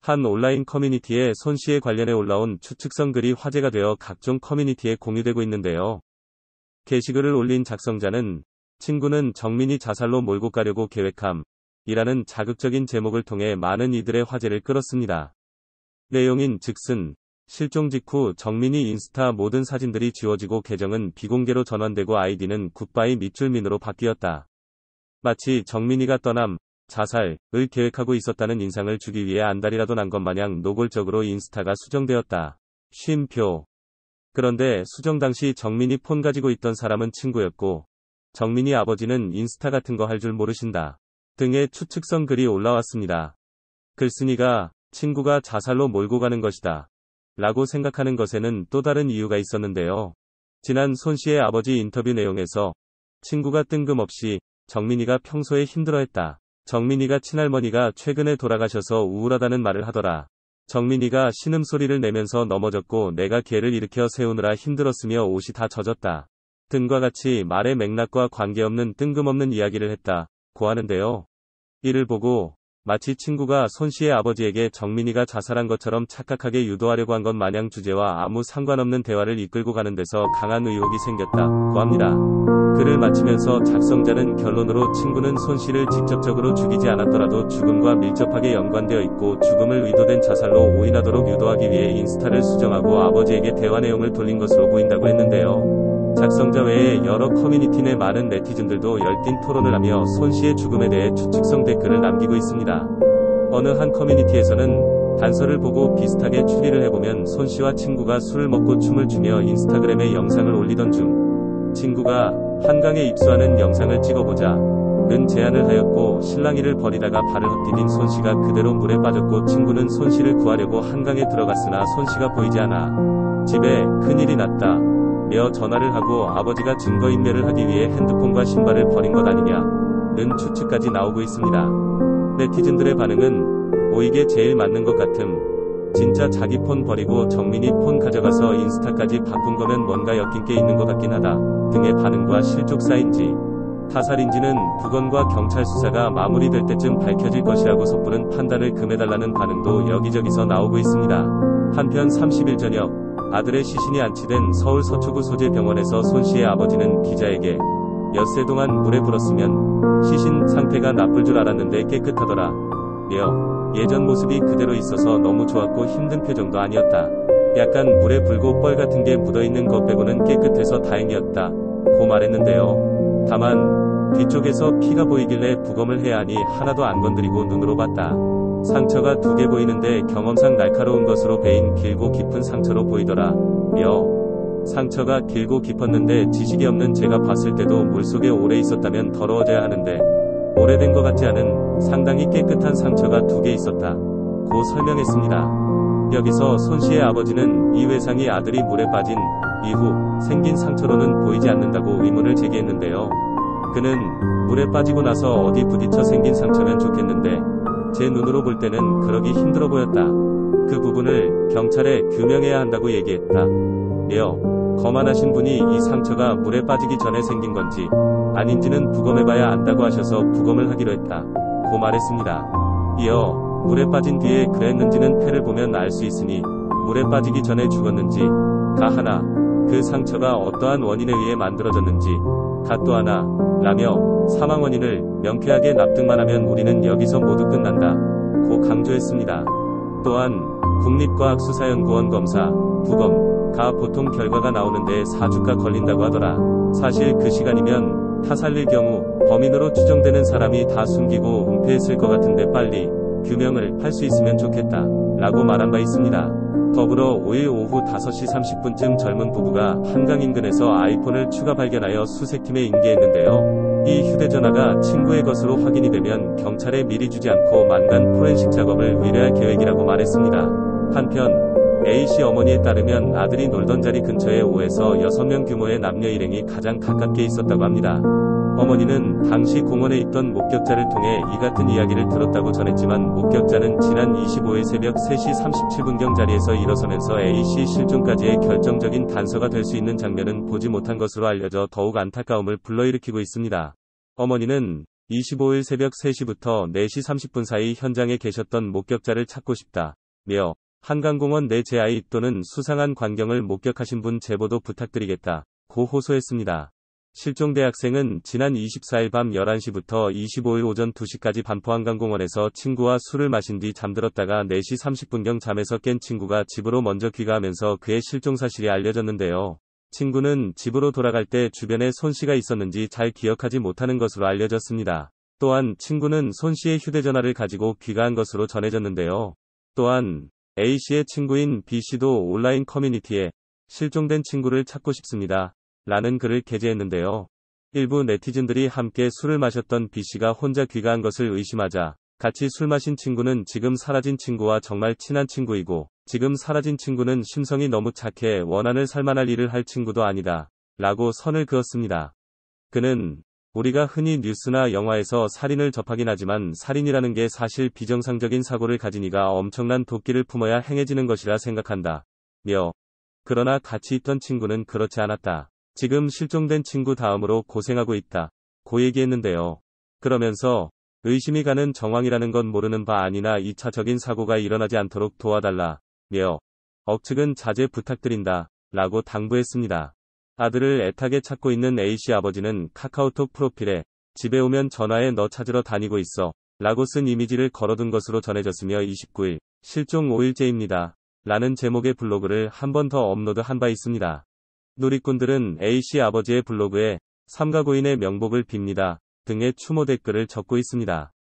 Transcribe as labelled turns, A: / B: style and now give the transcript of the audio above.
A: 한 온라인 커뮤니티에 손 씨에 관련해 올라온 추측성 글이 화제가 되어 각종 커뮤니티에 공유되고 있는데요. 게시글을 올린 작성자는 친구는 정민이 자살로 몰고 가려고 계획함 이라는 자극적인 제목을 통해 많은 이들의 화제를 끌었습니다. 내용인 즉슨 실종 직후 정민이 인스타 모든 사진들이 지워지고 계정은 비공개로 전환되고 아이디는 굿바이 밑줄민으로 바뀌었다. 마치 정민이가 떠남, 자살을 계획하고 있었다는 인상을 주기 위해 안달이라도 난 것 마냥 노골적으로 인스타가 수정되었다. 쉼표. 그런데 수정 당시 정민이 폰 가지고 있던 사람은 친구였고 정민이 아버지는 인스타 같은 거 할 줄 모르신다. 등의 추측성 글이 올라왔습니다. 글쓴이가 친구가 자살로 몰고 가는 것이다. 라고 생각하는 것에는 또 다른 이유가 있었는데요. 지난 손 씨의 아버지 인터뷰 내용에서 친구가 뜬금없이 정민이가 평소에 힘들어했다. 정민이가 친할머니가 최근에 돌아가셔서 우울하다는 말을 하더라. 정민이가 신음소리를 내면서 넘어졌고 내가 걔를 일으켜 세우느라 힘들었으며 옷이 다 젖었다. 등과 같이 말의 맥락과 관계없는 뜬금없는 이야기를 했다고 하는데요. 이를 보고 마치 친구가 손 씨의 아버지에게 정민이가 자살한 것처럼 착각하게 유도하려고 한 것 마냥 주제와 아무 상관없는 대화를 이끌고 가는 데서 강한 의혹이 생겼다고 합니다. 글을 마치면서 작성자는 결론으로 친구는 손 씨를 직접적으로 죽이지 않았더라도 죽음과 밀접하게 연관되어 있고 죽음을 의도된 자살로 오인하도록 유도하기 위해 인스타를 수정하고 아버지에게 대화 내용을 돌린 것으로 보인다고 했는데요. 작성자 외에 여러 커뮤니티 내 많은 네티즌들도 열띤 토론을 하며 손 씨의 죽음에 대해 추측성 댓글을 남기고 있습니다. 어느 한 커뮤니티에서는 단서를 보고 비슷하게 추리를 해보면 손 씨와 친구가 술을 먹고 춤을 추며 인스타그램에 영상을 올리던 중 친구가 한강에 입수하는 영상을 찍어보자 는 제안을 하였고 실랑이를 벌이다가 발을 헛디딘 손 씨가 그대로 물에 빠졌고 친구는 손 씨를 구하려고 한강에 들어갔으나 손 씨가 보이지 않아 집에 큰일이 났다. 며 전화를 하고 아버지가 증거인멸을 하기 위해 핸드폰과 신발을 버린 것 아니냐는 추측까지 나오고 있습니다. 네티즌들의 반응은 이게 제일 맞는 것 같음. 진짜 자기 폰 버리고 정민이 폰 가져가서 인스타까지 바꾼 거면 뭔가 엮인 게 있는 것 같긴 하다. 등의 반응과 실족사인지 타살인지는 부검과 경찰 수사가 마무리될 때쯤 밝혀질 것이라고 섣부른 판단을 금해달라는 반응도 여기저기서 나오고 있습니다. 한편 30일 저녁 아들의 시신이 안치된 서울 서초구 소재 병원에서 손 씨의 아버지는 기자에게 엿새 동안 물에 불었으면 시신 상태가 나쁠 줄 알았는데 깨끗하더라. 며 예전 모습이 그대로 있어서 너무 좋았고 힘든 표정도 아니었다. 약간 물에 불고 뻘 같은 게 묻어있는 것 빼고는 깨끗해서 다행이었다. 고 말했는데요. 다만 뒤쪽에서 피가 보이길래 부검을 해야 하니 하나도 안 건드리고 눈으로 봤다. 상처가 2개 보이는데 경험상 날카로운 것으로 베인 길고 깊은 상처로 보이더라. 며 상처가 길고 깊었는데 지식이 없는 제가 봤을 때도 물속에 오래 있었다면 더러워져야 하는데 오래된 것 같지 않은 상당히 깨끗한 상처가 2개 있었다. 고 설명했습니다. 여기서 손 씨의 아버지는 이 외상이 아들이 물에 빠진 이후 생긴 상처로는 보이지 않는다고 의문을 제기했는데요. 그는 물에 빠지고 나서 어디 부딪혀 생긴 상처면 좋겠는데 제 눈으로 볼 때는 그러기 힘들어 보였다. 그 부분을 경찰에 규명해야 한다고 얘기했다. 며 거만하신 분이 이 상처가 물에 빠지기 전에 생긴 건지 아닌지는 부검해봐야 안다고 하셔서 부검을 하기로 했다. 고 말했습니다. 이어 물에 빠진 뒤에 그랬는지는 패를 보면 알 수 있으니 물에 빠지기 전에 죽었는지 가 하나 그 상처가 어떠한 원인에 의해 만들어졌는지 가 또 하나 라며 사망 원인을 명쾌하게 납득만 하면 우리는 여기서 모두 끝난다. 고 강조했습니다. 또한 국립과학수사연구원 검사, 부검,가 보통 결과가 나오는데 4주가 걸린다고 하더라. 사실 그 시간이면 타살일 경우 범인으로 추정되는 사람이 다 숨기고 은폐했을 것 같은데 빨리 규명을 할 수 있으면 좋겠다. 라고 말한 바 있습니다. 더불어 5일 오후 5시 30분쯤 젊은 부부가 한강 인근에서 아이폰을 추가 발견하여 수색팀에 인계했는데요. 이 휴대전화가 친구의 것으로 확인이 되면 경찰에 미리 주지 않고 만간 포렌식 작업을 의뢰할 계획이라고 말했습니다. 한편 A씨 어머니에 따르면 아들이 놀던 자리 근처에 5에서 6명 규모의 남녀 일행이 가장 가깝게 있었다고 합니다. 어머니는 당시 공원에 있던 목격자를 통해 이 같은 이야기를 들었다고 전했지만 목격자는 지난 25일 새벽 3시 37분경 자리에서 일어서면서 A씨 실종까지의 결정적인 단서가 될 수 있는 장면은 보지 못한 것으로 알려져 더욱 안타까움을 불러일으키고 있습니다. 어머니는 25일 새벽 3시부터 4시 30분 사이 현장에 계셨던 목격자를 찾고 싶다. 며 한강공원 내 제 아이 또는 수상한 광경을 목격하신 분 제보도 부탁드리겠다. 고 호소했습니다. 실종 대학생은 지난 24일 밤 11시부터 25일 오전 2시까지 반포 한강공원에서 친구와 술을 마신 뒤 잠들었다가 4시 30분경 잠에서 깬 친구가 집으로 먼저 귀가하면서 그의 실종 사실이 알려졌는데요. 친구는 집으로 돌아갈 때 주변에 손 씨가 있었는지 잘 기억하지 못하는 것으로 알려졌습니다. 또한 친구는 손 씨의 휴대전화를 가지고 귀가한 것으로 전해졌는데요. 또한 A 씨의 친구인 B 씨도 온라인 커뮤니티에 실종된 친구를 찾고 싶습니다. 라는 글을 게재했는데요. 일부 네티즌들이 함께 술을 마셨던 B 씨가 혼자 귀가한 것을 의심하자 같이 술 마신 친구는 지금 사라진 친구와 정말 친한 친구이고 지금 사라진 친구는 심성이 너무 착해 원한을 살만할 일을 할 친구도 아니다. 라고 선을 그었습니다. 그는 우리가 흔히 뉴스나 영화에서 살인을 접하긴 하지만 살인이라는 게 사실 비정상적인 사고를 가진 이가 엄청난 도끼를 품어야 행해지는 것이라 생각한다. 며 그러나 같이 있던 친구는 그렇지 않았다. 지금 실종된 친구 다음으로 고생하고 있다. 고 얘기했는데요. 그러면서 의심이 가는 정황이라는 건 모르는 바 아니나 2차적인 사고가 일어나지 않도록 도와달라. 며 억측은 자제 부탁드린다. 라고 당부했습니다. 아들을 애타게 찾고 있는 A씨 아버지는 카카오톡 프로필에 집에 오면 전화해 너 찾으러 다니고 있어. 라고 쓴 이미지를 걸어둔 것으로 전해졌으며 29일 실종 5일째입니다. 라는 제목의 블로그를 한 번 더 업로드한 바 있습니다. 누리꾼들은 A씨 아버지의 블로그에 삼가 고인의 명복을 빕니다. 등의 추모 댓글을 적고 있습니다.